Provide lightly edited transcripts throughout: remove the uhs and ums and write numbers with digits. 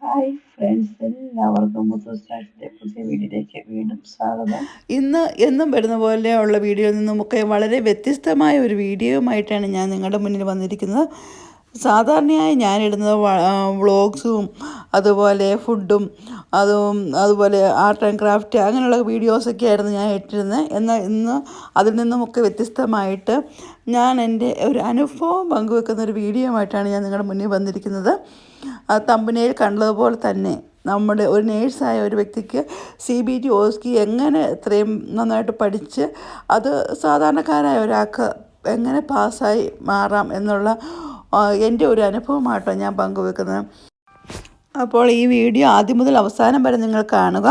Hi friends, എല്ലാവർക്കും മുത്തുസ്റ്റാറ്റിൻ്റെ പുതിയ വീഡിയോയിലേക്ക് വീണ്ടും സ്വാഗതം. ഇന്ന് എന്നും വരുന്ന പോലെയുള്ള വീഡിയോയിൽ നിന്നുമൊക്കെ വളരെ വ്യത്യസ്തമായ ഒരു വീഡിയോയുമായിട്ടാണ് ഞാൻ നിങ്ങളുടെ മുന്നിൽ വന്നിരിക്കുന്നത്. സാധാരണയായി ഞാനിടുന്നത് വ്ളോഗ്സും അതുപോലെ ഫുഡും അതുപോലെ ആർട്ട് ആൻഡ് ക്രാഫ്റ്റ് അങ്ങനെയുള്ള വീഡിയോസൊക്കെ ആയിരുന്നു ഞാൻ ഇട്ടിരുന്നത്. എന്നാൽ ഇന്ന് അതിൽ നിന്നുമൊക്കെ വ്യത്യസ്തമായിട്ട് ഞാൻ എൻ്റെ ഒരു അനുഭവം പങ്കുവെക്കുന്ന ഒരു വീഡിയോയുമായിട്ടാണ് ഞാൻ നിങ്ങളുടെ മുന്നിൽ വന്നിരിക്കുന്നത്. തമ്പനയിൽ കണ്ടതുപോലെ തന്നെ നമ്മുടെ ഒരു നേഴ്സായ ഒരു വ്യക്തിക്ക് CBT OSCE എങ്ങനെ ഇത്രയും നന്നായിട്ട് പഠിച്ച് അത് സാധാരണക്കാരായ ഒരാൾക്ക് എങ്ങനെ പാസ്സായി മാറാം എന്നുള്ള എൻ്റെ ഒരു അനുഭവമായിട്ടോ ഞാൻ പങ്കുവെക്കുന്നത്. അപ്പോൾ ഈ വീഡിയോ ആദ്യം മുതൽ അവസാനം വരെ നിങ്ങൾ കാണുക.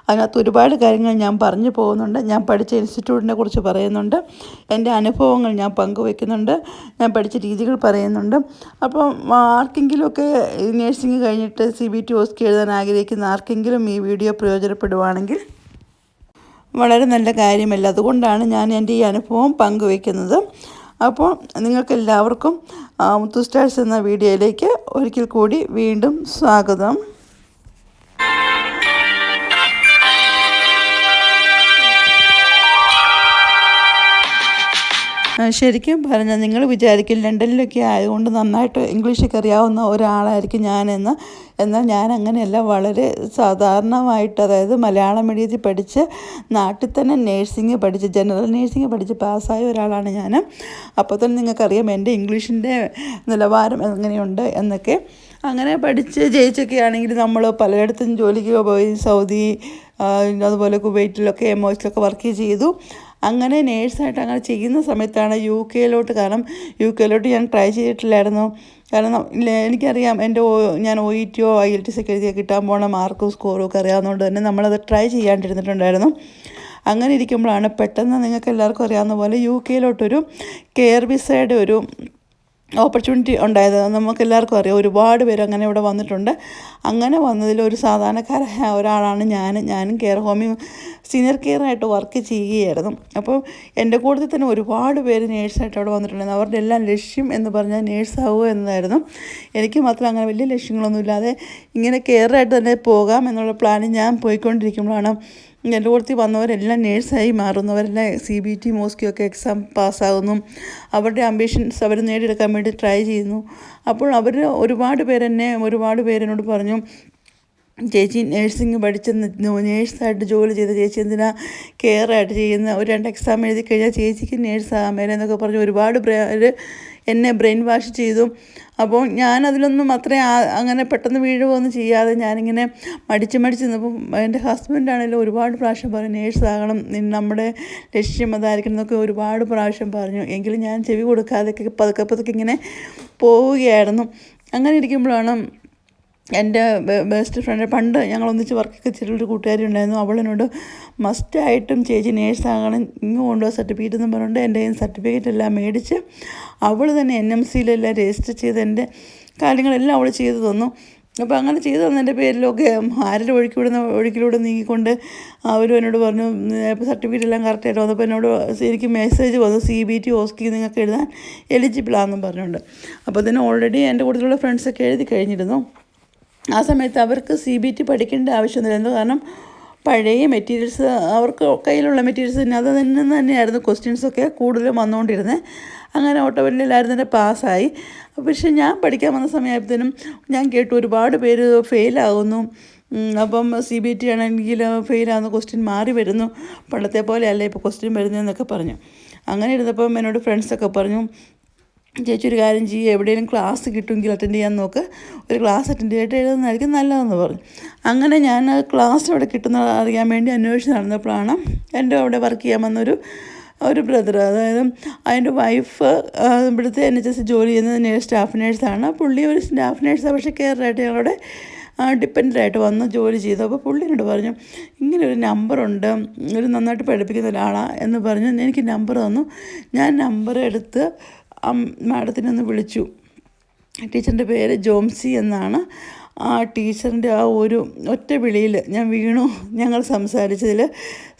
അതിനകത്ത് ഒരുപാട് കാര്യങ്ങൾ ഞാൻ പറഞ്ഞു പോകുന്നുണ്ട്. ഞാൻ പഠിച്ച ഇൻസ്റ്റിറ്റ്യൂട്ടിനെ കുറിച്ച് പറയുന്നുണ്ട്, എൻ്റെ അനുഭവങ്ങൾ ഞാൻ പങ്കുവെക്കുന്നുണ്ട്, ഞാൻ പഠിച്ച രീതികൾ പറയുന്നുണ്ട്. അപ്പം ആർക്കെങ്കിലുമൊക്കെ നേഴ്സിംഗ് കഴിഞ്ഞിട്ട് CBT OSCE എഴുതാൻ ആഗ്രഹിക്കുന്ന ആർക്കെങ്കിലും ഈ വീഡിയോ പ്രയോജനപ്പെടുവാണെങ്കിൽ വളരെ നല്ല കാര്യമല്ല. അതുകൊണ്ടാണ് ഞാൻ എൻ്റെ ഈ അനുഭവം പങ്കുവെക്കുന്നത്. അപ്പോൾ നിങ്ങൾക്കെല്ലാവർക്കും മുത്തു സ്റ്റാർസ് എന്ന വീഡിയോയിലേക്ക് ഒരിക്കൽ കൂടി വീണ്ടും സ്വാഗതം. ശരിക്കും പറഞ്ഞാൽ നിങ്ങൾ വിചാരിക്കും ലണ്ടനിലൊക്കെ ആയതുകൊണ്ട് നന്നായിട്ട് ഇംഗ്ലീഷൊക്കെ അറിയാവുന്ന ഒരാളായിരിക്കും ഞാനെന്ന്. എന്നാൽ ഞാൻ അങ്ങനെയല്ല. വളരെ സാധാരണമായിട്ട്, അതായത് മലയാളം മീഡിയത്തിൽ പഠിച്ച് നാട്ടിൽ തന്നെ നേഴ്സിംഗ് പഠിച്ച് ജനറൽ നേഴ്സിംഗ് പഠിച്ച് പാസ്സായ ഒരാളാണ് ഞാൻ. അപ്പോൾ തന്നെ നിങ്ങൾക്കറിയാം എൻ്റെ ഇംഗ്ലീഷിൻ്റെ നിലവാരം എങ്ങനെയുണ്ട് എന്നൊക്കെ. അങ്ങനെ പഠിച്ച് ജയിച്ചൊക്കെ ആണെങ്കിൽ നമ്മൾ പലയിടത്തും ജോലിക്ക് പോയി, സൗദി അതുപോലെ കുവൈറ്റിലൊക്കെ MOHലൊക്കെ വർക്ക് ചെയ്തു. അങ്ങനെ നേഴ്സായിട്ട് അങ്ങനെ ചെയ്യുന്ന സമയത്താണ് കാരണം UK ഞാൻ ട്രൈ ചെയ്തിട്ടില്ലായിരുന്നു. കാരണം എനിക്കറിയാം ഞാൻ OETയോ IELTS ഒക്കെ എഴുതിയാൽ കിട്ടാൻ പോണ മാർക്കും സ്കോറും ഒക്കെ അറിയാവുന്നതുകൊണ്ട് തന്നെ നമ്മളത് ട്രൈ ചെയ്യാണ്ടിരുന്നിട്ടുണ്ടായിരുന്നു. അങ്ങനെ ഇരിക്കുമ്പോഴാണ് പെട്ടെന്ന് നിങ്ങൾക്ക് എല്ലാവർക്കും അറിയാവുന്ന പോലെ UK കെയർ വിസയുടെ ഒരു ഓപ്പർച്യൂണിറ്റി ഉണ്ടായത്. നമുക്കെല്ലാവർക്കും അറിയാം. ഒരുപാട് പേര് അങ്ങനെ ഇവിടെ വന്നിട്ടുണ്ട്. അങ്ങനെ വന്നതിൽ ഒരു സാധാരണക്കാരായ ഒരാളാണ് ഞാനും കെയർ ഹോമിൽ സീനിയർ കെയറായിട്ട് വർക്ക് ചെയ്യുകയായിരുന്നു. അപ്പോൾ എൻ്റെ കൂട്ടത്തിൽ തന്നെ ഒരുപാട് പേര് നേഴ്സായിട്ട് അവിടെ വന്നിട്ടുണ്ടായിരുന്നു. അവരുടെ എല്ലാം ലക്ഷ്യം എന്ന് പറഞ്ഞാൽ നേഴ്സാവുക എന്നതായിരുന്നു. എനിക്ക് മാത്രം അങ്ങനെ വലിയ ലക്ഷ്യങ്ങളൊന്നുമില്ലാതെ ഇങ്ങനെ കെയറായിട്ട് തന്നെ പോകാം എന്നുള്ള പ്ലാനിൽ ഞാൻ പോയിക്കൊണ്ടിരിക്കുമ്പോഴാണ് എൻ്റെ കൂട്ടത്തിൽ വന്നവരെല്ലാം നേഴ്സായി മാറുന്നവരെല്ലാം CBT OSCE ഒക്കെ എക്സാം പാസ്സാകുന്നു. അവരുടെ അംബിഷൻസ് അവർ നേടിയെടുക്കാൻ വേണ്ടി ട്രൈ ചെയ്യുന്നു. അപ്പോൾ ഒരുപാട് പേരെന്നോട് പറഞ്ഞു, ചേച്ചി നേഴ്സിംഗ് പഠിച്ച് നേഴ്സായിട്ട് ജോലി ചെയ്ത ചേച്ചി എന്തിനാ കെയറായിട്ട് ചെയ്യുന്ന, ഒരു 2 എക്സാം എഴുതി കഴിഞ്ഞാൽ ചേച്ചിക്ക് നേഴ്സാകാൻ മേലെ എന്നൊക്കെ പറഞ്ഞ് ഒരുപാട് പേര് എന്നെ ബ്രെയിൻ വാഷ് ചെയ്തു. അപ്പോൾ ഞാനതിലൊന്നും അങ്ങനെ പെട്ടെന്ന് വീഴുകയൊന്നും ചെയ്യാതെ ഞാനിങ്ങനെ മടിച്ച് നിന്നപ്പോൾ എൻ്റെ ഹസ്ബൻഡാണെങ്കിലും ഒരുപാട് പ്രാവശ്യം പറഞ്ഞു നേഴ്സാകണം, നമ്മുടെ ലക്ഷ്യം അതായിരിക്കണം എന്നൊക്കെ ഒരുപാട് പ്രാവശ്യം പറഞ്ഞു. എങ്കിലും ഞാൻ ചെവി കൊടുക്കാതെയൊക്കെ പതുക്കെ ഇങ്ങനെ പോവുകയായിരുന്നു. അങ്ങനെ ഇരിക്കുമ്പോഴാണ് എൻ്റെ ബെസ്റ്റ് ഫ്രണ്ട്, പണ്ട് ഞങ്ങളൊന്നിച്ച് വർക്കൊക്കെ ചെയ്തിട്ടൊരു കൂട്ടുകാരി ഉണ്ടായിരുന്നു. അവളെന്നോട് മസ്റ്റായിട്ടും ചേച്ചി നേഴ്സാകണം, ഇങ്ങ് കൊണ്ടുപോകാൻ സർട്ടിഫിക്കറ്റ് എന്ന് പറഞ്ഞുകൊണ്ട് എൻ്റെ സർട്ടിഫിക്കറ്റ് എല്ലാം മേടിച്ച് അവൾ തന്നെ NMCയിലെല്ലാം രജിസ്റ്റർ ചെയ്ത് എൻ്റെ കാര്യങ്ങളെല്ലാം അവൾ ചെയ്തു തന്നു. അപ്പോൾ അങ്ങനെ ചെയ്തു തന്നതിൻ്റെ പേരിലൊക്കെ ആരുടെ ഒഴുക്കിലൂടെ നീങ്ങിക്കൊണ്ട് അവരും എന്നോട് പറഞ്ഞു സർട്ടിഫിക്കറ്റ് എല്ലാം കറക്റ്റായിട്ട് വന്നപ്പോൾ എന്നോട് എനിക്ക് മെസ്സേജ് വന്നു, CBT OSCE നിങ്ങൾക്ക് എഴുതാൻ എലിജിബിളാണെന്നും പറഞ്ഞുകൊണ്ട്. അപ്പോൾ ഇതിന് ഓൾറെഡി എൻ്റെ കൂട്ടത്തിലുള്ള ഫ്രണ്ട്സൊക്കെ എഴുതി കഴിഞ്ഞിരുന്നു. ആ സമയത്ത് അവർക്ക് CBT പഠിക്കേണ്ട ആവശ്യമൊന്നുമില്ല. കാരണം പഴയ മെറ്റീരിയൽസ്, അവർക്ക് കയ്യിലുള്ള മെറ്റീരിയൽസ് തന്നെ അതിൽ നിന്ന് തന്നെയായിരുന്നു ക്വസ്റ്റ്യൻസൊക്കെ കൂടുതലും വന്നുകൊണ്ടിരുന്നത്. അങ്ങനെ ഓട്ടോമെറ്റിക്കലായിരുന്നു തന്നെ പാസ്സായി. പക്ഷേ ഞാൻ പഠിക്കാൻ വന്ന സമയത്തിനും ഞാൻ കേട്ടു ഒരുപാട് പേര് ഫെയിലാകുന്നു. അപ്പം CBT ആണെങ്കിൽ ഫെയിലാകുന്ന ക്വസ്റ്റ്യൻ മാറി വരുന്നു, പണ്ടത്തെ പോലെയല്ല ഇപ്പോൾ ക്വസ്റ്റ്യൻ വരുന്നതെന്നൊക്കെ പറഞ്ഞു. അങ്ങനെ ഇരുന്നപ്പം എന്നോട് ഫ്രണ്ട്സൊക്കെ പറഞ്ഞു, ചേച്ചി ഒരു കാര്യം ചെയ്യുക, എവിടെയെങ്കിലും ക്ലാസ് കിട്ടുമെങ്കിൽ അറ്റൻഡ് ചെയ്യാൻ നോക്ക്, ഒരു ക്ലാസ് അറ്റൻഡ് ചെയ്തിട്ട് എഴുതുന്നതായിരിക്കും നല്ലതെന്ന് പറഞ്ഞു. അങ്ങനെ ഞാൻ ക്ലാസ് അവിടെ കിട്ടുന്ന അറിയാൻ വേണ്ടി അന്വേഷിച്ച് നടന്നപ്പോഴാണ് എൻ്റെ അവിടെ വർക്ക് ചെയ്യാൻ വന്നൊരു ബ്രദർ, അതായത് അതിൻ്റെ വൈഫ് ഇവിടുത്തെ NHS ജോലി ചെയ്യുന്നത് സ്റ്റാഫ് നേഴ്സാണ്. പുള്ളി ഒരു സ്റ്റാഫ് നേഴ്സാണ്, പക്ഷേ കെയറായിട്ട് ഞങ്ങളുടെ ഡിപ്പെൻഡൻ്റായിട്ട് വന്ന് ജോലി ചെയ്തു. അപ്പോൾ പുള്ളി എന്നോട് പറഞ്ഞു, ഇങ്ങനെ ഒരു നമ്പറുണ്ട്, ഒരു നന്നായിട്ട് പഠിപ്പിക്കുന്ന ഒരാളാണ് എന്ന് പറഞ്ഞു. എനിക്ക് നമ്പർ തന്നു. ഞാൻ നമ്പർ എടുത്ത് മാഡത്തിനെ ഒന്ന് വിളിച്ചു. ടീച്ചറിൻ്റെ പേര് ജോംസി എന്നാണ്. ആ ടീച്ചറിൻ്റെ ആ ഒരു ഒറ്റ വിളിയിൽ ഞാൻ വീണു. ഞങ്ങൾ സംസാരിച്ചതിൽ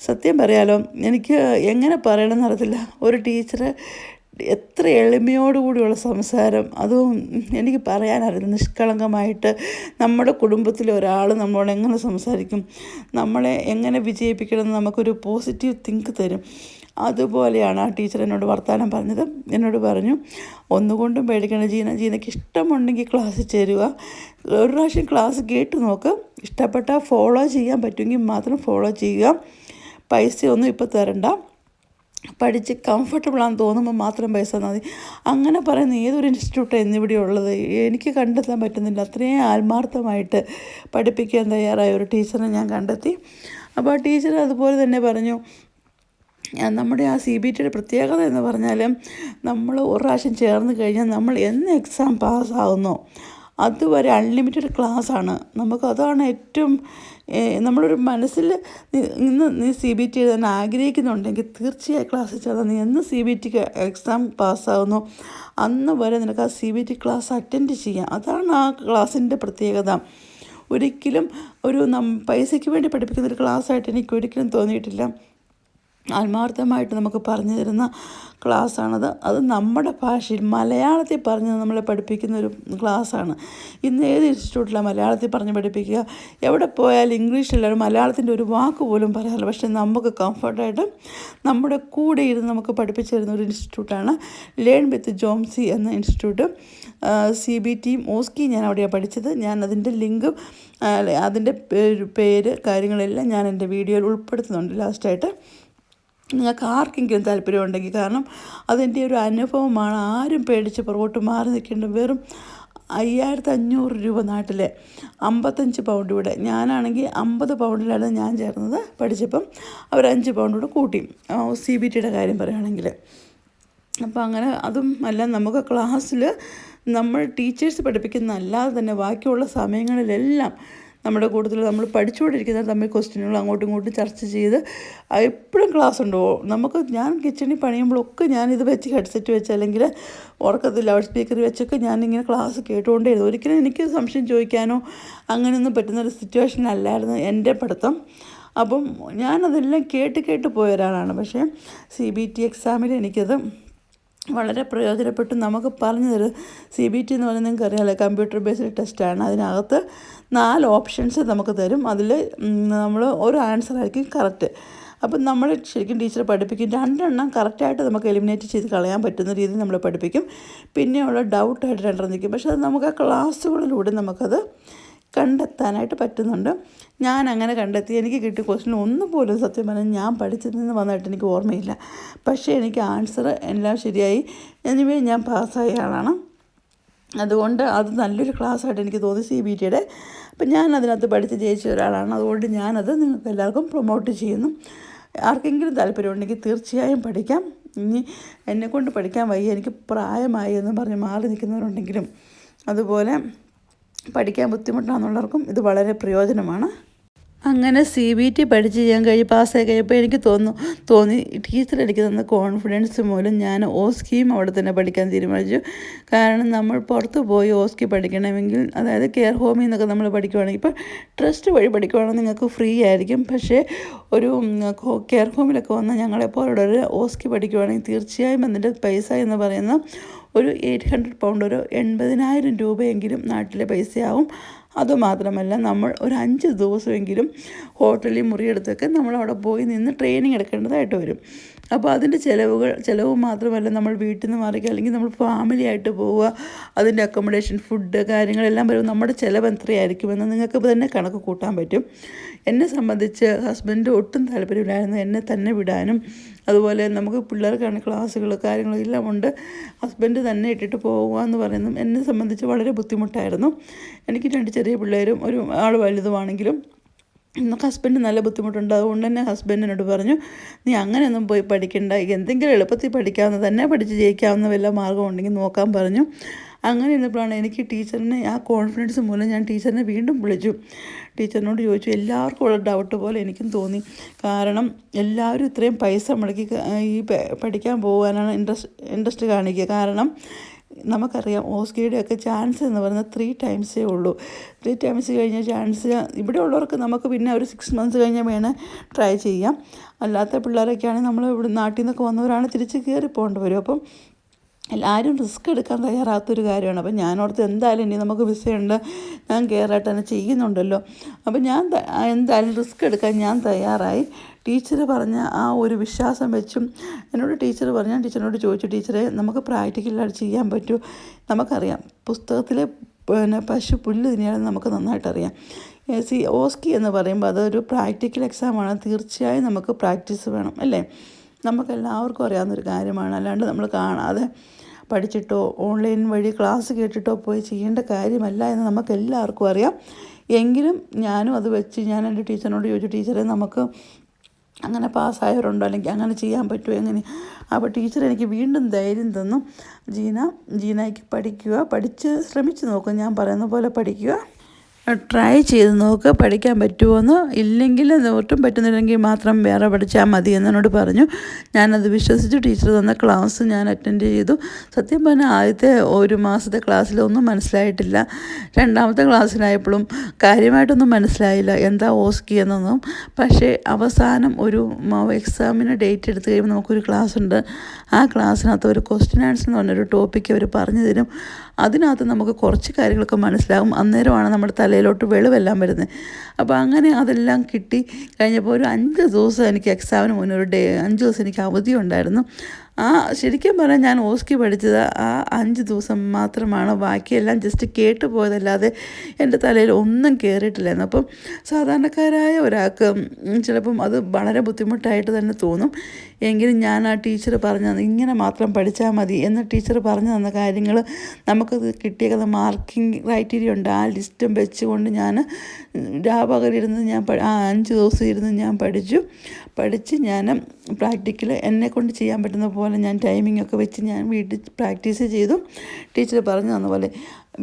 സത്യം പറയാലോ എനിക്ക് എങ്ങനെ പറയണമെന്ന് അറിയത്തില്ല. ഒരു ടീച്ചർ എത്ര എളിമയോടുകൂടിയുള്ള സംസാരം, അതും എനിക്ക് പറയാനറിയില്ല. നിഷ്കളങ്കമായിട്ട് നമ്മുടെ കുടുംബത്തിലെ ഒരാൾ നമ്മളോട് എങ്ങനെ സംസാരിക്കും, നമ്മളെ എങ്ങനെ വിജയിപ്പിക്കണമെന്ന് നമുക്കൊരു പോസിറ്റീവ് തിങ്ക് തരും. അതുപോലെയാണ് ആ ടീച്ചർ എന്നോട് വർത്തമാനം പറഞ്ഞത്. എന്നോട് പറഞ്ഞു, ഒന്നുകൊണ്ടും പേടിക്കണം ജീന, ജീനയ്ക്ക് ഇഷ്ടമുണ്ടെങ്കിൽ ക്ലാസ്സിൽ ചേരുക, ഒരു പ്രാവശ്യം ക്ലാസ് കേട്ട് നോക്ക്, ഇഷ്ടപ്പെട്ടാൽ ഫോളോ ചെയ്യാൻ പറ്റുമെങ്കിൽ മാത്രം ഫോളോ ചെയ്യുക, പൈസയൊന്നും ഇപ്പോൾ തരണ്ട, പഠിച്ച് കംഫർട്ടബിളാണെന്ന് തോന്നുമ്പോൾ മാത്രം പൈസ തന്നാൽ മതി. അങ്ങനെ പറയുന്ന ഏതൊരു ഇൻസ്റ്റിറ്റ്യൂട്ടാണ് ഇന്നിവിടെ ഉള്ളത്? എനിക്ക് കണ്ടെത്താൻ പറ്റുന്നില്ല. അത്രയും ആത്മാർത്ഥമായിട്ട് പഠിപ്പിക്കാൻ തയ്യാറായ ഒരു ടീച്ചറിനെ ഞാൻ കണ്ടെത്തി. അപ്പോൾ ആ ടീച്ചർ അതുപോലെ തന്നെ പറഞ്ഞു, നമ്മുടെ ആ CBT പ്രത്യേകത എന്ന് പറഞ്ഞാൽ, നമ്മൾ ഒരു പ്രാവശ്യം ചേർന്ന് കഴിഞ്ഞാൽ നമ്മൾ എന്ന് എക്സാം പാസ്സാകുന്നോ അതുവരെ അൺലിമിറ്റഡ് ക്ലാസ്സാണ്. നമുക്കതാണ് ഏറ്റവും നമ്മളൊരു മനസ്സിൽ ഇന്ന് നീ CBT എഴുതാൻ ആഗ്രഹിക്കുന്നുണ്ടെങ്കിൽ തീർച്ചയായും ക്ലാസ്സിൽ ചേർന്നാൽ നീ എന്ന് CBT എക്സാം പാസ്സാകുന്നു അന്ന് വരെ നിനക്ക് ആ CBT ക്ലാസ് അറ്റൻഡ് ചെയ്യാം. അതാണ് ആ ക്ലാസ്സിൻ്റെ പ്രത്യേകത. ഒരിക്കലും ഒരു പൈസയ്ക്ക് വേണ്ടി പഠിപ്പിക്കുന്നൊരു ക്ലാസ്സായിട്ട് എനിക്ക് ഒരിക്കലും തോന്നിയിട്ടില്ല. ആത്മാർത്ഥമായിട്ട് നമുക്ക് പറഞ്ഞു തരുന്ന ക്ലാസ്സാണത്. അത് നമ്മുടെ ഭാഷയിൽ മലയാളത്തിൽ പറഞ്ഞ് നമ്മളെ പഠിപ്പിക്കുന്നൊരു ക്ലാസ്സാണ്. ഇന്ന് ഏത് ഇൻസ്റ്റിറ്റ്യൂട്ടിലാണ് മലയാളത്തിൽ പറഞ്ഞ് പഠിപ്പിക്കുക? എവിടെ പോയാലും ഇംഗ്ലീഷിലാണ്, മലയാളത്തിൻ്റെ ഒരു വാക്ക് പോലും പറയാറില്ല. പക്ഷേ നമുക്ക് കംഫർട്ടായിട്ട് നമ്മുടെ കൂടെ ഇരുന്ന് നമുക്ക് പഠിപ്പിച്ചു തരുന്ന ഒരു ഇൻസ്റ്റിറ്റ്യൂട്ടാണ് ലേൺ വിത്ത് ജോംസി എന്ന ഇൻസ്റ്റിറ്റ്യൂട്ട്. CBTയും ഓസ്കിയും ഞാൻ അവിടെയാണ് പഠിച്ചത്. ഞാൻ അതിൻ്റെ ലിങ്കും അതിൻ്റെ പേര് കാര്യങ്ങളെല്ലാം ഞാൻ എൻ്റെ വീഡിയോയിൽ ഉൾപ്പെടുത്തുന്നുണ്ട് ലാസ്റ്റായിട്ട്. നിങ്ങൾക്ക് ആർക്കെങ്കിലും താല്പര്യമുണ്ടെങ്കിൽ, കാരണം അതെൻ്റെ ഒരു അനുഭവമാണ്. ആരും പേടിച്ച് പുറകോട്ട് മാറി നിൽക്കേണ്ട. വെറും 5500 രൂപ നാട്ടിലെ, 55 പൗണ്ട് ഇവിടെ. ഞാനാണെങ്കിൽ 50 പൗണ്ടിലാണ് ഞാൻ ചേർന്നത്. പഠിച്ചപ്പം അവർ 5 പൗണ്ട് കൂടെ കൂട്ടി, CBTയുടെ കാര്യം പറയുകയാണെങ്കിൽ. അപ്പോൾ അങ്ങനെ അതും അല്ല, നമുക്ക് ക്ലാസ്സിൽ നമ്മൾ ടീച്ചേഴ്സ് പഠിപ്പിക്കുന്ന അല്ലാതെ തന്നെ ബാക്കിയുള്ള സമയങ്ങളിലെല്ലാം നമ്മുടെ കൂട്ടത്തിൽ നമ്മൾ പഠിച്ചുകൊണ്ടിരിക്കുന്നത് തമ്മിൽ ക്വസ്റ്റ്യനുകൾ അങ്ങോട്ടും ഇങ്ങോട്ടും ചർച്ച ചെയ്ത് എപ്പോഴും ക്ലാസ് ഉണ്ടോ നമുക്ക്. ഞാൻ കിച്ചണിൽ പണിയുമ്പോഴൊക്കെ ഞാനിത് വെച്ച് ഹെഡ്സെറ്റ് വെച്ച് അല്ലെങ്കിൽ ഉറക്കത്തിൽ ലൗഡ് സ്പീക്കർ വെച്ചൊക്കെ ഞാനിങ്ങനെ ക്ലാസ് കേട്ടുകൊണ്ടേയിരുന്നു. ഒരിക്കലും എനിക്ക് സംശയം ചോദിക്കാനോ അങ്ങനെയൊന്നും പറ്റുന്നൊരു സിറ്റുവേഷനല്ലായിരുന്നു എൻ്റെ പഠിത്തം. അപ്പം ഞാനതെല്ലാം കേട്ട് പോയ ഒരാളാണ്. പക്ഷേ CBT എക്സാമിൽ എനിക്കത് വളരെ പ്രയോജനപ്പെട്ടു. നമുക്ക് പറഞ്ഞു തരും. CBT എന്ന് പറയുന്നത് നിങ്ങൾക്ക് അറിയാമല്ലോ, കമ്പ്യൂട്ടർ ബേസ്ഡ് ടെസ്റ്റാണ്. അതിനകത്ത് 4 ഓപ്ഷൻസ് നമുക്ക് തരും. അതിൽ നമ്മൾ ഒരു ആൻസറായിരിക്കും കറക്റ്റ്. അപ്പം നമ്മൾ ശരിക്കും ടീച്ചർ പഠിപ്പിക്കും. 2 എണ്ണം കറക്റ്റായിട്ട് നമുക്ക് എലിമിനേറ്റ് ചെയ്ത് കളയാൻ പറ്റുന്ന രീതിയിൽ നമ്മൾ പഠിപ്പിക്കും. പിന്നെയുള്ള ഡൗട്ടായിട്ട് 2 നിൽക്കും. പക്ഷേ അത് നമുക്ക് ആ ക്ലാസ്സുകളിലൂടെ നമുക്കത് കണ്ടെത്താനായിട്ട് പറ്റുന്നുണ്ട്. ഞാൻ അങ്ങനെ കണ്ടെത്തി. എനിക്ക് കിട്ടിയ ക്വസ്റ്റ്യൻ ഒന്നുപോലും സത്യം പറഞ്ഞാൽ ഞാൻ പഠിച്ചതിൽ നിന്ന് വന്നതായിട്ട് എനിക്ക് ഓർമ്മയില്ല. പക്ഷേ എനിക്ക് ആൻസർ എല്ലാം ശരിയായി. എനിവേ ഞാൻ പാസ്സായ ആളാണ്. അതുകൊണ്ട് അത് നല്ലൊരു ക്ലാസ്സായിട്ട് എനിക്ക് തോന്നി CBTയുടെ. അപ്പം ഞാൻ അതിനകത്ത് പഠിച്ച് ജയിച്ച ഒരാളാണ്. അതുകൊണ്ട് ഞാനത് നിങ്ങൾക്ക് എല്ലാവർക്കും പ്രൊമോട്ട് ചെയ്യുന്നു. ആർക്കെങ്കിലും താല്പര്യമുണ്ടെങ്കിൽ തീർച്ചയായും പഠിക്കാം. ഇനി എന്നെക്കൊണ്ട് പഠിക്കാൻ വയ്യ, എനിക്ക് പ്രായമായി എന്ന് പറഞ്ഞ് മാറി നിൽക്കുന്നവരുണ്ടെങ്കിലും അതുപോലെ പഠിക്കാൻ ബുദ്ധിമുട്ടാണെന്നുള്ളവർക്കും ഇത് പ്രയോജനമാണ്. അങ്ങനെ CBT പഠിച്ച് ഞാൻ പാസ്സായി കഴിയുമ്പോൾ എനിക്ക് തോന്നി ടീച്ചർ എനിക്ക് തന്ന കോൺഫിഡൻസ് മൂലം ഞാൻ ഓസ്കിയും അവിടെ തന്നെ പഠിക്കാൻ തീരുമാനിച്ചു. കാരണം നമ്മൾ പുറത്ത് പോയി ഓസ്കി പഠിക്കണമെങ്കിൽ, അതായത് കെയർ ഹോമിൽ നിന്നൊക്കെ നമ്മൾ പഠിക്കുവാണെങ്കിൽ, ഇപ്പോൾ ട്രസ്റ്റ് വഴി പഠിക്കുവാണെങ്കിൽ നിങ്ങൾക്ക് ഫ്രീ ആയിരിക്കും. പക്ഷേ ഒരു കെയർ ഹോമിലൊക്കെ വന്ന് ഞങ്ങളെപ്പോലുള്ള ഒരു ഓസ്കി പഠിക്കുവാണെങ്കിൽ തീർച്ചയായും അതിൻ്റെ പൈസ എന്ന് പറയുന്ന ഒരു 800 പൗണ്ട്, ഒരു 80,000 രൂപയെങ്കിലും നാട്ടിലെ പൈസയാവും. അതുമാത്രമല്ല, നമ്മൾ ഒരു 5 ദിവസമെങ്കിലും ഹോട്ടലിൽ മുറിയെടുത്തൊക്കെ നമ്മളവിടെ പോയി നിന്ന് ട്രെയിനിങ് എടുക്കേണ്ടതായിട്ട് വരും. അപ്പോൾ അതിൻ്റെ ചിലവ് മാത്രമല്ല, നമ്മൾ വീട്ടിൽ നിന്ന് മാറിക്കുക അല്ലെങ്കിൽ നമ്മൾ ഫാമിലി ആയിട്ട് പോവുക, അതിൻ്റെ അക്കോമഡേഷൻ, ഫുഡ് കാര്യങ്ങളെല്ലാം വരും. നമ്മുടെ ചിലവ് എത്രയായിരിക്കുമെന്ന് നിങ്ങൾക്ക് തന്നെ കണക്ക് കൂട്ടാൻ പറ്റും. എന്നെ സംബന്ധിച്ച് ഹസ്ബൻഡ് ഒട്ടും താല്പര്യമില്ലായിരുന്നു എന്നെ തന്നെ വിടാനും. അതുപോലെ നമുക്ക് പിള്ളേർക്കാണ് ക്ലാസ്സുകൾ കാര്യങ്ങളെല്ലാം ഉണ്ട്. ഹസ്ബൻഡ് തന്നെ ഇട്ടിട്ട് പോകുക എന്ന് പറയുന്നത് എന്നെ സംബന്ധിച്ച് വളരെ ബുദ്ധിമുട്ടായിരുന്നു. എനിക്ക് 2 ചെറിയ പിള്ളേരും ഒരു ആൾ വലുതുമാണെങ്കിലും ഹസ്ബൻഡ് നല്ല ബുദ്ധിമുട്ടുണ്ട്. അതുകൊണ്ട് തന്നെ ഹസ്ബൻഡ് എന്നോട് പറഞ്ഞു, നീ അങ്ങനെയൊന്നും പോയി പഠിക്കണ്ട, എന്തെങ്കിലും എളുപ്പത്തിൽ പഠിക്കാവുന്ന തന്നെ പഠിച്ച് ജയിക്കാവുന്ന വല്ല മാർഗ്ഗം ഉണ്ടെങ്കിൽ നോക്കാൻ പറഞ്ഞു. അങ്ങനെ ഇരുന്നപ്പോഴാണ് എനിക്ക് ടീച്ചറിനെ ആ കോൺഫിഡൻസ് മൂലം ഞാൻ ടീച്ചറിനെ വീണ്ടും വിളിച്ചു. ടീച്ചറിനോട് ചോദിച്ചു. എല്ലാവർക്കും ഉള്ള ഡൗട്ട് പോലെ എനിക്കും തോന്നി. കാരണം എല്ലാവരും ഇത്രയും പൈസ മുടക്കി ഈ പഠിക്കാൻ പോകാനാണ് ഇൻട്രസ്റ്റ് കാണിക്കുക. കാരണം നമുക്കറിയാം ഓസ്കിയുടെയൊക്കെ ചാൻസ് എന്ന് പറയുന്നത് 3 ടൈംസേ ഉള്ളൂ. 3 ടൈംസ് കഴിഞ്ഞ ചാൻസ് ഇവിടെ ഉള്ളവർക്ക് നമുക്ക് പിന്നെ ഒരു 6 മന്ത്സ് കഴിഞ്ഞാൽ വേണേൽ ട്രൈ ചെയ്യാം. അല്ലാത്ത പിള്ളേരൊക്കെയാണെങ്കിൽ നമ്മൾ ഇവിടെ നാട്ടിൽ നിന്നൊക്കെ വന്നവരാണ് തിരിച്ച് കയറി പോകേണ്ടി വരും. അപ്പം എല്ലാവരും റിസ്ക് എടുക്കാൻ തയ്യാറാത്തൊരു കാര്യമാണ്. അപ്പം ഞാനോർത്ത് എന്തായാലും ഇനി നമുക്ക് വിസയുണ്ട്, ഞാൻ കയറായിട്ട് തന്നെ ചെയ്യുന്നുണ്ടല്ലോ, അപ്പം ഞാൻ എന്തായാലും റിസ്ക് എടുക്കാൻ ഞാൻ തയ്യാറായി. ടീച്ചർ പറഞ്ഞ ആ ഒരു വിശ്വാസം വെച്ചും എന്നോട് ടീച്ചർ ഞാൻ ടീച്ചറിനോട് ചോദിച്ചു, ടീച്ചറെ നമുക്ക് പ്രാക്ടിക്കലായിട്ട് ചെയ്യാൻ പറ്റുമോ? നമുക്കറിയാം പുസ്തകത്തിലെ പശു പുല്ല് തന്നെയാണെന്ന് നമുക്ക് നന്നായിട്ടറിയാം. ഓസ്കി എന്ന് പറയുമ്പോൾ അതൊരു പ്രാക്ടിക്കൽ എക്സാമാണ്. തീർച്ചയായും നമുക്ക് പ്രാക്ടീസ് വേണം, അല്ലേ? നമുക്കെല്ലാവർക്കും അറിയാവുന്നൊരു കാര്യമാണ്. അല്ലാണ്ട് നമ്മൾ കാണാതെ പഠിച്ചിട്ടോ ഓൺലൈൻ വഴി ക്ലാസ് കേട്ടിട്ടോ പോയി ചെയ്യേണ്ട കാര്യമല്ല എന്ന് നമുക്കെല്ലാവർക്കും അറിയാം. എങ്കിലും ഞാനും അത് വെച്ച് ഞാൻ എൻ്റെ ടീച്ചറിനോട് ചോദിച്ചു, ടീച്ചറെ നമുക്ക് അങ്ങനെ പാസ്സായവരുണ്ടോ, അല്ലെങ്കിൽ അങ്ങനെ ചെയ്യാൻ പറ്റുമോ, എങ്ങനെ? അപ്പോൾ ടീച്ചർ എനിക്ക് വീണ്ടും ധൈര്യം തന്നു. ജീനയ്ക്ക് പഠിക്കുക, പഠിച്ച് ശ്രമിച്ച് നോക്കുക, ഞാൻ പറയുന്ന പോലെ പഠിക്കുക, ട്രൈ ചെയ്ത് നോക്കുക, പഠിക്കാൻ പറ്റുമോയെന്ന്. ഇല്ലെങ്കിൽ ഒട്ടും പറ്റുന്നില്ലെങ്കിൽ മാത്രം വേറെ പഠിച്ചാൽ മതി എന്നോട് പറഞ്ഞു. ഞാനത് വിശ്വസിച്ച് ടീച്ചർ തന്ന ക്ലാസ് ഞാൻ അറ്റൻഡ് ചെയ്തു. സത്യം പറഞ്ഞാൽ ആദ്യത്തെ ഒരു മാസത്തെ ക്ലാസ്സിലൊന്നും മനസ്സിലായിട്ടില്ല. രണ്ടാമത്തെ ക്ലാസ്സിലായപ്പോഴും കാര്യമായിട്ടൊന്നും മനസ്സിലായില്ല എന്താ ഓസ്കി എന്നൊന്നും. പക്ഷേ അവസാനം ഒരു എക്സാമിന് ഡേറ്റ് എടുത്ത് കഴിയുമ്പോൾ നമുക്കൊരു ക്ലാസ് ഉണ്ട്. ആ ക്ലാസ്സിനകത്ത് ഒരു ക്വസ്റ്റ്യൻ ആൻസർ എന്ന് പറഞ്ഞൊരു ടോപ്പിക്ക് അവർ പറഞ്ഞു തരും. അതിനകത്ത് നമുക്ക് കുറച്ച് കാര്യങ്ങളൊക്കെ മനസ്സിലാകും. അന്നേരമാണ് നമ്മുടെ തലയിലോട്ട് വെളിവെല്ലാം വരുന്നത്. അപ്പോൾ അങ്ങനെ അതെല്ലാം കിട്ടി കഴിഞ്ഞപ്പോൾ ഒരു 5 ദിവസം എനിക്ക് എക്സാമിന് മുന്നേ 5 ദിവസം എനിക്ക് അവധി ഉണ്ടായിരുന്നു. ശരിക്കും പറഞ്ഞാൽ ഞാൻ ഓസ്കി പഠിച്ചത് ആ 5 ദിവസം മാത്രമാണ്. ബാക്കിയെല്ലാം ജസ്റ്റ് കേട്ട് പോയതല്ലാതെ എൻ്റെ തലയിൽ ഒന്നും കയറിയിട്ടില്ലായിരുന്നു. അപ്പം സാധാരണക്കാരായ ഒരാൾക്ക് ചിലപ്പം അത് വളരെ ബുദ്ധിമുട്ടായിട്ട് തന്നെ തോന്നും. എങ്കിലും ഞാൻ ആ ടീച്ചർ പറഞ്ഞു തന്നു, ഇങ്ങനെ മാത്രം പഠിച്ചാൽ മതി എന്ന് ടീച്ചർ പറഞ്ഞു തന്ന കാര്യങ്ങൾ നമുക്കത് കിട്ടിയേക്കുന്ന മാർക്കിംഗ് ക്രൈറ്റീരിയ ഉണ്ട്. ആ ലിസ്റ്റും വെച്ചുകൊണ്ട് ഞാൻ രാപകലിരുന്ന് ഞാൻ 5 ദിവസം ഇരുന്ന് ഞാൻ പഠിച്ച് ഞാൻ പ്രാക്ടിക്കൽ എന്നെക്കൊണ്ട് ചെയ്യാൻ പറ്റുന്ന പോലെ ഞാൻ ടൈമിംഗ് ഒക്കെ വെച്ച് ഞാൻ വീട്ടിൽ പ്രാക്ടീസ് ചെയ്തു. ടീച്ചർ പറഞ്ഞു തന്ന പോലെ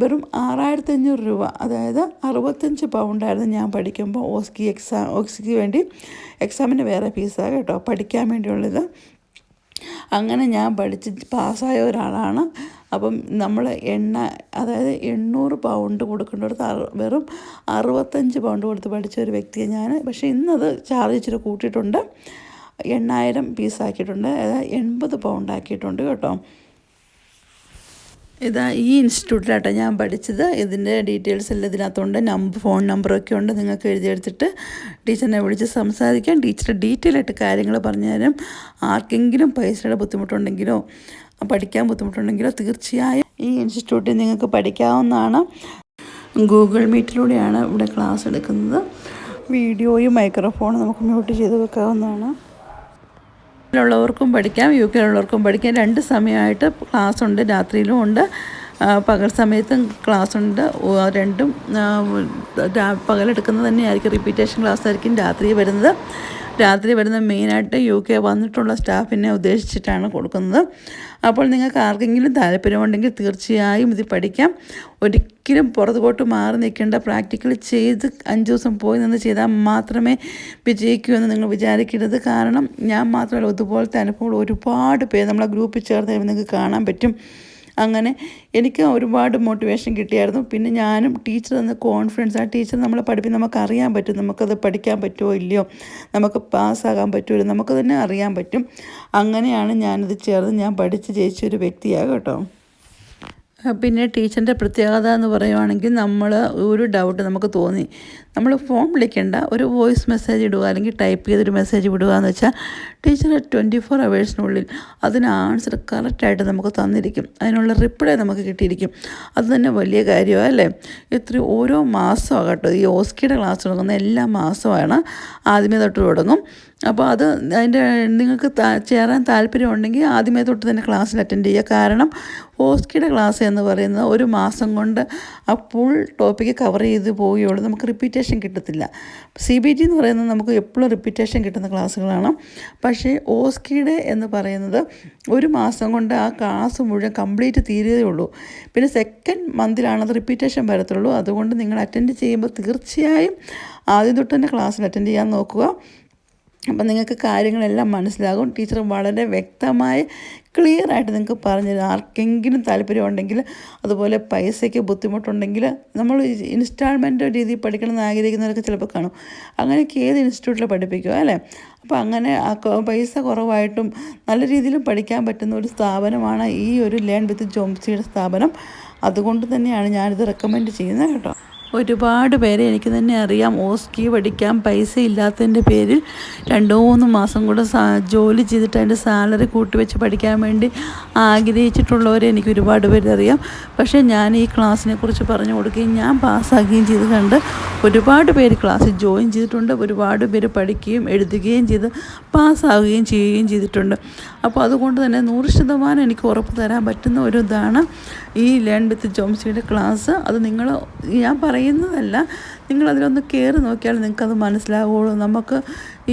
വെറും 6500 രൂപ, അതായത് 65 പൗണ്ടായിരുന്നു ഞാൻ പഠിക്കുമ്പോൾ ഓസ്കിക്ക് വേണ്ടി. എക്സാമിന് വേറെ ഫീസാണ് കേട്ടോ, പഠിക്കാൻ വേണ്ടിയുള്ളത്. അങ്ങനെ ഞാൻ പഠിച്ച് പാസ്സായ ഒരാളാണ്. അപ്പം നമ്മൾ അതായത് 800 പൗണ്ട് കൊടുക്കേണ്ടടുത്ത് വെറും 65 പൗണ്ട് കൊടുത്ത് പഠിച്ച ഒരു വ്യക്തിയാണ് ഞാൻ. പക്ഷേ ഇന്നത് ചാർജ് ഇച്ചിരി കൂട്ടിയിട്ടുണ്ട്, 8000 പീസാക്കിയിട്ടുണ്ട്, അതായത് 80 പൗണ്ട് ആക്കിയിട്ടുണ്ട് കേട്ടോ. ഈ ഇൻസ്റ്റിറ്റ്യൂട്ടിലാട്ടോ ഞാൻ പഠിച്ചത്. ഇതിൻ്റെ ഡീറ്റെയിൽസ് എല്ലാം ഇതിനകത്തുണ്ട്, ഫോൺ നമ്പറൊക്കെ ഉണ്ട്. നിങ്ങൾക്ക് എഴുതിയെടുത്തിട്ട് ടീച്ചറിനെ വിളിച്ച് സംസാരിക്കാം. ടീച്ചർ ഡീറ്റെയിൽ ആയിട്ട് കാര്യങ്ങൾ പറഞ്ഞു തരും. ആർക്കെങ്കിലും പൈസയുടെ ബുദ്ധിമുട്ടുണ്ടെങ്കിലോ പഠിക്കാൻ ബുദ്ധിമുട്ടുണ്ടെങ്കിലോ തീർച്ചയായും ഈ ഇൻസ്റ്റിറ്റ്യൂട്ടിൽ നിങ്ങൾക്ക് പഠിക്കാവുന്നതാണ്. ഗൂഗിൾ മീറ്റിലൂടെയാണ് ഇവിടെ ക്ലാസ് എടുക്കുന്നത്. വീഡിയോയും മൈക്രോഫോണും നമുക്ക് മ്യൂട്ട് ചെയ്ത് വെക്കാവുന്നതാണ്. ഉള്ളവർക്കും പഠിക്കാം, UK ഉള്ളവർക്കും പഠിക്കാം. 2 സമയമായിട്ട് ക്ലാസ് ഉണ്ട്, രാത്രിയിലും ഉണ്ട്, പകൽ സമയത്തും ക്ലാസ് ഉണ്ട്. രണ്ടും പകലെടുക്കുന്നത് തന്നെയായിരിക്കും, റിപ്പീറ്റേഷൻ ക്ലാസ് ആയിരിക്കും രാത്രി വരുന്നത് മെയിനായിട്ട് UK വന്നിട്ടുള്ള സ്റ്റാഫിനെ ഉദ്ദേശിച്ചിട്ടാണ് കൊടുക്കുന്നത്. അപ്പോൾ നിങ്ങൾക്ക് ആർക്കെങ്കിലും താല്പര്യമുണ്ടെങ്കിൽ തീർച്ചയായും ഇത് പഠിക്കാം. ഒരിക്കലും പുറത്തോട്ട് മാറി നിൽക്കേണ്ട, പ്രാക്ടിക്കൽ ചെയ്ത് 5 ദിവസം പോയി നിന്ന് ചെയ്താൽ മാത്രമേ വിജയിക്കൂ എന്ന് നിങ്ങൾ വിചാരിക്കരുത്. കാരണം ഞാൻ മാത്രമല്ല, ഇതുപോലത്തെ അനുഭവങ്ങൾ ഒരുപാട് പേര് നമ്മളെ ഗ്രൂപ്പിൽ ചേർന്ന് നിങ്ങൾക്ക് കാണാൻ പറ്റും. അങ്ങനെ എനിക്ക് ഒരുപാട് മോട്ടിവേഷൻ കിട്ടിയായിരുന്നു. പിന്നെ ഞാനും ടീച്ചർ തന്ന കോൺഫിഡൻസ്, ആ ടീച്ചർ നമ്മളെ പഠിപ്പിച്ച് നമുക്കറിയാൻ പറ്റും നമുക്കത് പഠിക്കാൻ പറ്റുമോ ഇല്ലയോ, നമുക്ക് പാസ്സാകാൻ പറ്റുമോ, നമുക്ക് തന്നെ അറിയാൻ പറ്റും. അങ്ങനെയാണ് ഞാനിത് ചേർന്ന് ഞാൻ പഠിച്ച് ജയിച്ചൊരു വ്യക്തിയാണ് കേട്ടോ. പിന്നെ ടീച്ചറിൻ്റെ പ്രത്യേകത എന്ന് പറയുവാണെങ്കിൽ, നമ്മൾ ഒരു ഡൗട്ട് നമുക്ക് തോന്നി, നമ്മൾ ഫോൺ വിളിക്കേണ്ട, ഒരു വോയിസ് മെസ്സേജ് ഇടുക അല്ലെങ്കിൽ ടൈപ്പ് ചെയ്തൊരു മെസ്സേജ് വിടുക എന്ന് വെച്ചാൽ ടീച്ചർ 24 ഹവേഴ്സിനുള്ളിൽ അതിന് ആൻസർ കറക്റ്റായിട്ട് നമുക്ക് തന്നിരിക്കും. അതിനുള്ള റിപ്ലൈ നമുക്ക് കിട്ടിയിരിക്കും. അത് തന്നെ വലിയ കാര്യമാണ്, അല്ലേ? ഓരോ മാസമാണ് കേട്ടോ ഈ ഓസ്കിയുടെ ക്ലാസ് തുടങ്ങുന്നത്. എല്ലാ മാസമാണ്, ആദ്യമേ തൊട്ട് തുടങ്ങും. അപ്പോൾ അതിൻ്റെ നിങ്ങൾക്ക് ചേരാൻ താല്പര്യമുണ്ടെങ്കിൽ ആദ്യമേ തൊട്ട് തന്നെ ക്ലാസ്സിൽ അറ്റൻഡ് ചെയ്യുക. കാരണം ഓസ്കിയുടെ ക്ലാസ് എന്ന് പറയുന്നത് ഒരു മാസം കൊണ്ട് ആ ഫുൾ ടോപ്പിക്ക് കവർ ചെയ്ത് പോവുകയുള്ളൂ, നമുക്ക് റിപ്പീറ്റേഷൻ കിട്ടത്തില്ല. CBT എന്ന് പറയുന്നത് നമുക്ക് എപ്പോഴും റിപ്പീറ്റേഷൻ കിട്ടുന്ന ക്ലാസ്സുകളാണ്. പക്ഷേ ഓസ്കിയുടെ എന്ന് പറയുന്നത് ഒരു മാസം കൊണ്ട് ആ ക്ലാസ് മുഴുവൻ കംപ്ലീറ്റ് തീരുകയേ ഉള്ളൂ. പിന്നെ സെക്കൻഡ് മന്തിലാണത് റിപ്പീറ്റേഷൻ വരത്തുള്ളൂ. അതുകൊണ്ട് നിങ്ങൾ അറ്റൻഡ് ചെയ്യുമ്പോൾ തീർച്ചയായും ആദ്യം തൊട്ട് തന്നെ ക്ലാസ്സിൽ അറ്റൻഡ് ചെയ്യാൻ നോക്കുക. അപ്പം നിങ്ങൾക്ക് കാര്യങ്ങളെല്ലാം മനസ്സിലാകും. ടീച്ചർ വളരെ വ്യക്തമായ ക്ലിയറായിട്ട് നിങ്ങൾക്ക് പറഞ്ഞുതരും. ആർക്കെങ്കിലും താല്പര്യമുണ്ടെങ്കിൽ, അതുപോലെ പൈസയ്ക്ക് ബുദ്ധിമുട്ടുണ്ടെങ്കിൽ, നമ്മൾ ഇൻസ്റ്റാൾമെൻറ്റ് രീതിയിൽ പഠിക്കണമെന്ന് ആഗ്രഹിക്കുന്നവരൊക്കെ ചിലപ്പോൾ കാണും. അങ്ങനെയൊക്കെ ഏത് ഇൻസ്റ്റിറ്റ്യൂട്ടിൽ പഠിപ്പിക്കുക അല്ലേ? അപ്പോൾ അങ്ങനെ പൈസ കുറവായിട്ടും നല്ല രീതിയിലും പഠിക്കാൻ പറ്റുന്ന ഒരു സ്ഥാപനമാണ് ഈ ഒരു ലേൺ വിത്ത് ജോംസിയുടെ സ്ഥാപനം. അതുകൊണ്ട് തന്നെയാണ് ഞാനിത് റെക്കമെൻഡ് ചെയ്യുന്നത് കേട്ടോ. ഒരുപാട് പേരെ എനിക്ക് തന്നെ അറിയാം ഓസ്കി പഠിക്കാൻ പൈസ ഇല്ലാത്തതിൻ്റെ പേരിൽ 2-3 മാസം കൂടെ ജോലി ചെയ്തിട്ട് അതിൻ്റെ സാലറി കൂട്ടി വെച്ച് പഠിക്കാൻ വേണ്ടി ആഗ്രഹിച്ചിട്ടുള്ളവരെ എനിക്ക് ഒരുപാട് പേര് അറിയാം. പക്ഷേ ഞാൻ ഈ ക്ലാസ്സിനെ കുറിച്ച് പറഞ്ഞു കൊടുക്കുകയും ഞാൻ പാസ്സാക്കുകയും ചെയ്ത് കണ്ട് ഒരുപാട് പേര് ക്ലാസ്സിൽ ജോയിൻ ചെയ്തിട്ടുണ്ട്. ഒരുപാട് പേര് പഠിക്കുകയും എഴുതുകയും ചെയ്ത് പാസ്സാവുകയും ചെയ്യുകയും ചെയ്തിട്ടുണ്ട്. അപ്പോൾ അതുകൊണ്ട് തന്നെ 100% എനിക്ക് ഉറപ്പ് തരാൻ പറ്റുന്ന ഒരു ഇതാണ് ഈ ലേൺ വിത്ത് ജോംസിയുടെ ക്ലാസ്. അത് ഞാൻ പറയുന്നതല്ല, നിങ്ങളതിലൊന്ന് കയറി നോക്കിയാൽ നിങ്ങൾക്കത് മനസ്സിലാവുള്ളൂ. നമുക്ക്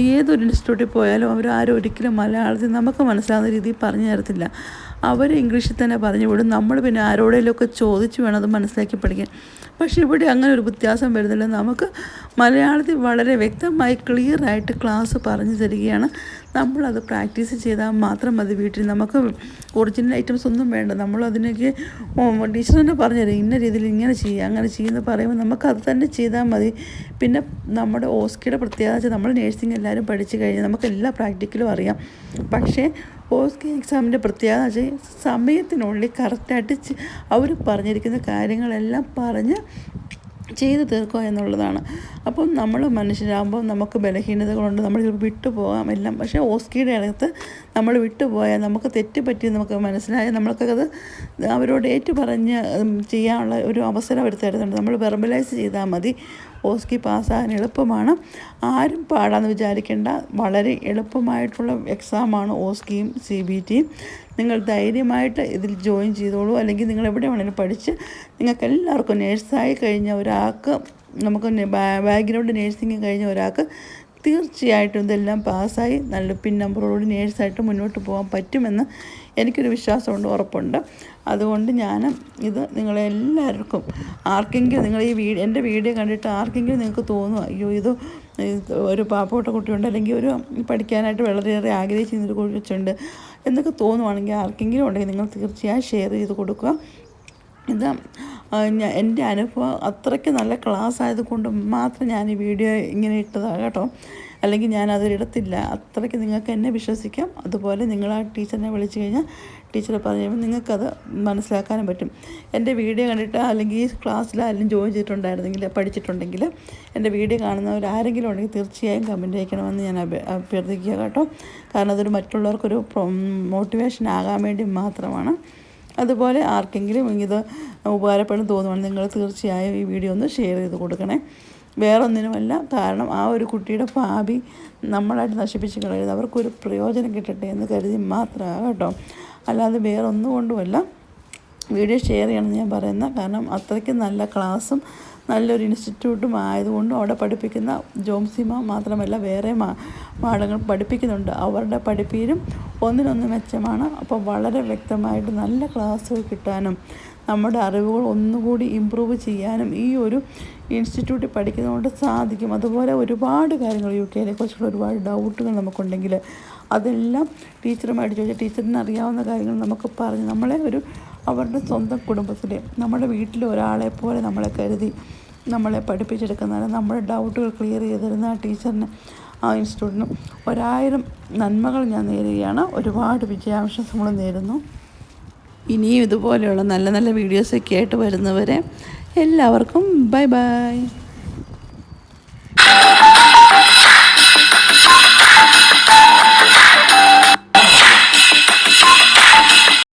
ഏതൊരു ഇൻസ്റ്റിറ്റ്യൂട്ടിൽ പോയാലും അവരാരും ഒരിക്കലും മലയാളത്തിൽ നമുക്ക് മനസ്സിലാവുന്ന രീതിയിൽ പറഞ്ഞു തരത്തില്ല. അവർ ഇംഗ്ലീഷിൽ തന്നെ പറഞ്ഞു വിടും. നമ്മൾ പിന്നെ ആരോടെങ്കിലുമൊക്കെ ചോദിച്ച് വേണം അത് മനസ്സിലാക്കി പഠിക്കാൻ. പക്ഷേ ഇവിടെ അങ്ങനെ ഒരു വ്യത്യാസം വരുന്നില്ല. നമുക്ക് മലയാളത്തിൽ വളരെ വ്യക്തമായി ക്ലിയറായിട്ട് ക്ലാസ് പറഞ്ഞു തരികയാണ്. നമ്മളത് പ്രാക്ടീസ് ചെയ്താൽ മാത്രം മതി. വീട്ടിൽ നമുക്ക് ഒറിജിനൽ ഐറ്റംസ് ഒന്നും വേണ്ട. നമ്മളതിനൊക്കെ ടീച്ചർ തന്നെ പറഞ്ഞുതരും, ഇന്ന രീതിയിൽ ഇങ്ങനെ ചെയ്യുക അങ്ങനെ ചെയ്യുമെന്ന് പറയുമ്പോൾ നമുക്കത് തന്നെ ചെയ്താൽ മതി. പിന്നെ നമ്മുടെ ഓസ്കിയുടെ പ്രത്യേകത വെച്ചാൽ നമ്മൾ നേഴ്സിംഗ് എല്ലാവരും പഠിച്ചു കഴിഞ്ഞാൽ നമുക്ക് എല്ലാ പ്രാക്ടിക്കലും അറിയാം. പക്ഷേ ഓസ്കി എക്സാമിൻ്റെ പ്രത്യേകത വെച്ചാൽ സമയത്തിനുള്ളിൽ കറക്റ്റായിട്ട് അവർ പറഞ്ഞിരിക്കുന്ന കാര്യങ്ങളെല്ലാം പറഞ്ഞ് ചെയ്ത് തീർക്കുക എന്നുള്ളതാണ്. അപ്പം നമ്മൾ മനുഷ്യരാകുമ്പോൾ നമുക്ക് ബലഹീനതകളുണ്ട്, നമ്മൾ വിട്ടുപോകാം എല്ലാം. പക്ഷേ ഓസ്കിയുടെ അകത്ത് നമ്മൾ വിട്ടുപോയാൽ നമുക്ക് തെറ്റുപറ്റി നമുക്ക് മനസ്സിലായാൽ നമ്മൾക്കത് അവരോട് പറഞ്ഞ് ചെയ്യാനുള്ള ഒരു അവസരം അവർ തരുന്നുണ്ട്. നമ്മൾ വെർബലൈസ് ചെയ്താൽ മതി. ഓസ്കി പാസ്സാകാൻ എളുപ്പമാണ്. ആരും പാടാന്ന് വിചാരിക്കേണ്ട, വളരെ എളുപ്പമായിട്ടുള്ള എക്സാമാണ് ഓസ്കിയും CBTയും. നിങ്ങൾ ധൈര്യമായിട്ട് ഇതിൽ ജോയിൻ ചെയ്തോളൂ. അല്ലെങ്കിൽ നിങ്ങൾ എവിടെ വേണമെങ്കിലും പഠിച്ച് നിങ്ങൾക്ക് എല്ലാവർക്കും നേഴ്സായി കഴിഞ്ഞ ഒരാൾക്ക്, നമുക്ക് ബാക്ക്ഗ്രൗണ്ട് നേഴ്സിംഗ് കഴിഞ്ഞ ഒരാൾക്ക് തീർച്ചയായിട്ടും ഇതെല്ലാം പാസ്സായി നല്ല പിൻ നമ്പറോട് നേഴ്സായിട്ട് മുന്നോട്ട് പോകാൻ പറ്റുമെന്ന് എനിക്കൊരു വിശ്വാസമുണ്ട്, ഉറപ്പുണ്ട്. അതുകൊണ്ട് ഞാൻ ഇത് നിങ്ങളെല്ലാവർക്കും, ആർക്കെങ്കിലും നിങ്ങൾ എൻ്റെ വീഡിയോ കണ്ടിട്ട് ആർക്കെങ്കിലും നിങ്ങൾക്ക് തോന്നുക അയ്യോ ഇത് ഒരു പാവപ്പെട്ട കുട്ടിയുണ്ട്, അല്ലെങ്കിൽ ഒരു പഠിക്കാനായിട്ട് വളരെയേറെ ആഗ്രഹിച്ചിരുന്നൊരു കൊച്ചുണ്ട് എന്നൊക്കെ തോന്നുവാണെങ്കിൽ, ആർക്കെങ്കിലും ഉണ്ടെങ്കിൽ നിങ്ങൾ തീർച്ചയായും ഷെയർ ചെയ്ത് കൊടുക്കുക. ഇത് എൻ്റെ അനുഭവം അത്രയ്ക്ക് നല്ല ക്ലാസ് ആയതുകൊണ്ട് മാത്രം ഞാൻ ഈ വീഡിയോ ഇങ്ങനെ ഇട്ടതാണ് കേട്ടോ. അല്ലെങ്കിൽ ഞാൻ അതിലിടത്തില്ല. അത്രയ്ക്ക് നിങ്ങൾക്ക് എന്നെ വിശ്വസിക്കാം. അതുപോലെ നിങ്ങൾ ആ ടീച്ചറിനെ വിളിച്ചു കഴിഞ്ഞാൽ ടീച്ചറെ പറഞ്ഞു കഴിയുമ്പോൾ നിങ്ങൾക്കത് മനസ്സിലാക്കാനും പറ്റും. എൻ്റെ വീഡിയോ കണ്ടിട്ട് അല്ലെങ്കിൽ ഈ ക്ലാസ്സിലാരെങ്കിലും ജോയിൻ ചെയ്തിട്ടുണ്ടായിരുന്നെങ്കിൽ, പഠിച്ചിട്ടുണ്ടെങ്കിൽ, എൻ്റെ വീഡിയോ കാണുന്നവരാരെങ്കിലും ഉണ്ടെങ്കിൽ തീർച്ചയായും കമൻറ്റ് അയക്കണമെന്ന് ഞാൻ അഭ്യർത്ഥിക്കുക കേട്ടോ. കാരണം അതൊരു മറ്റുള്ളവർക്കൊരു മോട്ടിവേഷൻ ആകാൻ വേണ്ടി മാത്രമാണ്. അതുപോലെ ആർക്കെങ്കിലും ഇത് ഉപകാരപ്പെടും തോന്നുവാണെങ്കിൽ നിങ്ങൾ തീർച്ചയായും ഈ വീഡിയോ ഒന്ന് ഷെയർ ചെയ്ത് കൊടുക്കണേ. വേറൊന്നിനുമല്ല, കാരണം ആ ഒരു കുട്ടിയുടെ ഭാവി നമ്മളായിട്ട് നശിപ്പിച്ച് കളയരുത്. അവർക്കൊരു പ്രയോജനം കിട്ടട്ടെ എന്ന് കരുതി മാത്രമാണ് കേട്ടോ. അല്ലാതെ വേറൊന്നും കൊണ്ടുമല്ല. വീഡിയോ ഷെയർ ചെയ്യണമെന്ന് ഞാൻ പറയുന്നത്. കാരണം അത്രയ്ക്ക് നല്ല ക്ലാസ്സും നല്ലൊരു ഇൻസ്റ്റിറ്റ്യൂട്ടും ആയതുകൊണ്ടും അവിടെ പഠിപ്പിക്കുന്ന ജോംസിമ മാത്രമല്ല വേറെ മാഡങ്ങൾ പഠിപ്പിക്കുന്നുണ്ട്. അവരുടെ പഠിപ്പീരും ഒന്നിനൊന്ന് മെച്ചമാണ്. അപ്പോൾ വളരെ വ്യക്തമായിട്ട് നല്ല ക്ലാസ്സുകൾ കിട്ടാനും നമ്മുടെ അറിവുകൾ ഒന്നുകൂടി ഇമ്പ്രൂവ് ചെയ്യാനും ഈ ഒരു ഇൻസ്റ്റിറ്റ്യൂട്ടിൽ പഠിക്കുന്നതുകൊണ്ട് സാധിക്കും. അതുപോലെ ഒരുപാട് കാര്യങ്ങൾ UK കുറിച്ചുള്ള ഒരുപാട് ഡൗട്ടുകൾ നമുക്കുണ്ടെങ്കിൽ അതെല്ലാം ടീച്ചറുമായിട്ട് ചോദിച്ചാൽ ടീച്ചറിന് അറിയാവുന്ന കാര്യങ്ങൾ നമുക്ക് പറഞ്ഞ് നമ്മളെ അവരുടെ സ്വന്തം കുടുംബത്തിലെ നമ്മുടെ വീട്ടിലെ ഒരാളെ പോലെ നമ്മളെ കരുതി നമ്മളെ പഠിപ്പിച്ചെടുക്കുന്നതാണ്. നമ്മുടെ ഡൗട്ടുകൾ ക്ലിയർ ചെയ്ത് തരുന്ന ആ ടീച്ചറിന്, ആ ഇൻസ്റ്റിറ്റ്യൂട്ടിനും 1000 നന്മകൾ ഞാൻ നേരുകയാണ്. ഒരുപാട് വിജയാശംസകൾ നേരുന്നു. ഇനിയും ഇതുപോലെയുള്ള നല്ല നല്ല വീഡിയോസൊക്കെ ആയിട്ട് വരുന്നവരെ എല്ലാവർക്കും ബൈ ബൈ.